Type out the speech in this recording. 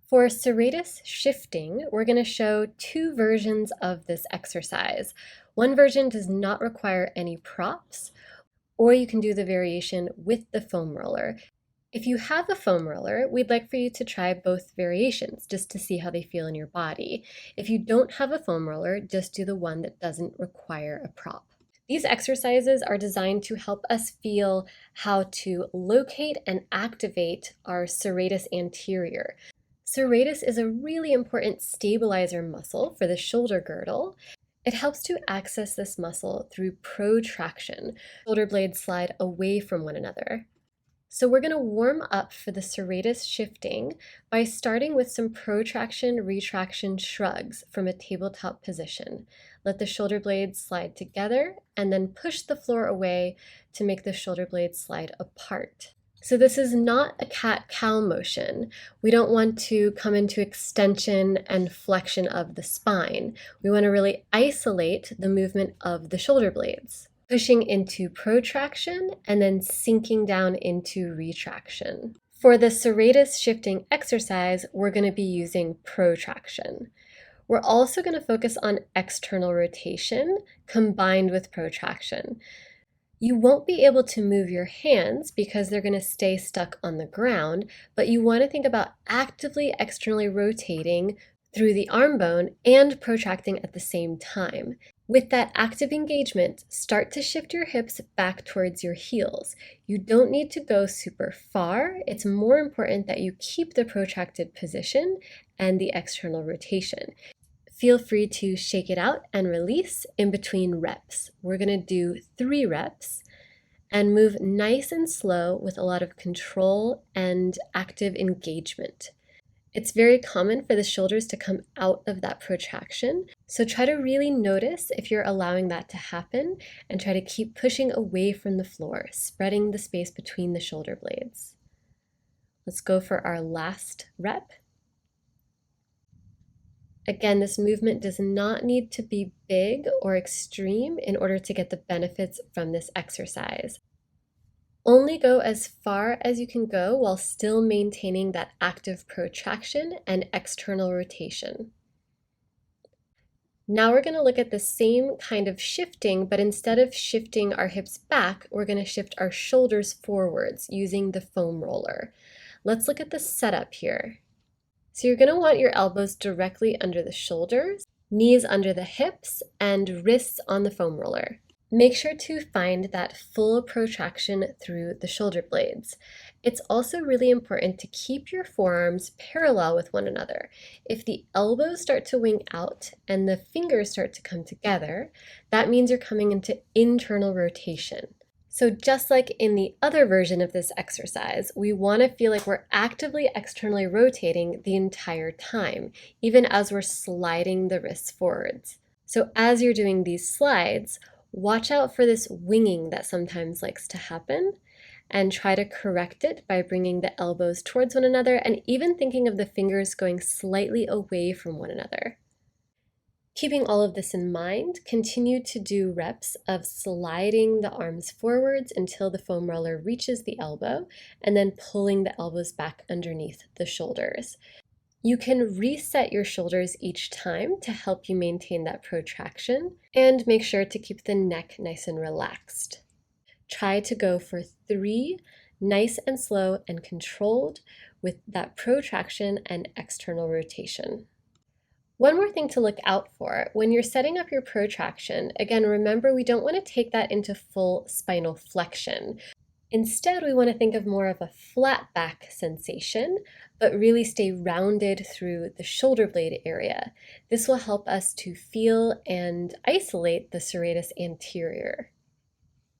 For serratus shifting, we're going to show two versions of this exercise. One version does not require any props, or you can do the variation with the foam roller. If you have a foam roller, we'd like for you to try both variations just to see how they feel in your body. If you don't have a foam roller, just do the one that doesn't require a prop. These exercises are designed to help us feel how to locate and activate our serratus anterior. Serratus is a really important stabilizer muscle for the shoulder girdle. It helps to access this muscle through protraction. Shoulder blades slide away from one another. So we're going to warm up for the serratus shifting by starting with some protraction-retraction shrugs from a tabletop position. Let the shoulder blades slide together and then push the floor away to make the shoulder blades slide apart. So this is not a cat-cow motion. We don't want to come into extension and flexion of the spine. We want to really isolate the movement of the shoulder blades, pushing into protraction and then sinking down into retraction. For the serratus shifting exercise, we're going to be using protraction. We're also going to focus on external rotation combined with protraction. You won't be able to move your hands because they're going to stay stuck on the ground, but you want to think about actively externally rotating through the arm bone and protracting at the same time. With that active engagement, start to shift your hips back towards your heels. You don't need to go super far. It's more important that you keep the protracted position and the external rotation. Feel free to shake it out and release in between reps. We're going to do 3 reps and move nice and slow with a lot of control and active engagement. It's very common for the shoulders to come out of that protraction, so try to really notice if you're allowing that to happen and try to keep pushing away from the floor, spreading the space between the shoulder blades. Let's go for our last rep. Again, this movement does not need to be big or extreme in order to get the benefits from this exercise. Only go as far as you can go while still maintaining that active protraction and external rotation. Now we're going to look at the same kind of shifting, but instead of shifting our hips back, we're going to shift our shoulders forwards using the foam roller. Let's look at the setup here. So you're going to want your elbows directly under the shoulders, knees under the hips, and wrists on the foam roller. Make sure to find that full protraction through the shoulder blades. It's also really important to keep your forearms parallel with one another. If the elbows start to wing out and the fingers start to come together, that means you're coming into internal rotation. So just like in the other version of this exercise, we want to feel like we're actively externally rotating the entire time, even as we're sliding the wrists forwards. So as you're doing these slides, watch out for this winging that sometimes likes to happen and try to correct it by bringing the elbows towards one another and even thinking of the fingers going slightly away from one another. Keeping all of this in mind, continue to do reps of sliding the arms forwards until the foam roller reaches the elbow, and then pulling the elbows back underneath the shoulders. You can reset your shoulders each time to help you maintain that protraction, and make sure to keep the neck nice and relaxed. Try to go for 3, nice and slow and controlled, with that protraction and external rotation. One more thing to look out for, when you're setting up your protraction, again, remember we don't want to take that into full spinal flexion. Instead, we want to think of more of a flat back sensation, but really stay rounded through the shoulder blade area. This will help us to feel and isolate the serratus anterior.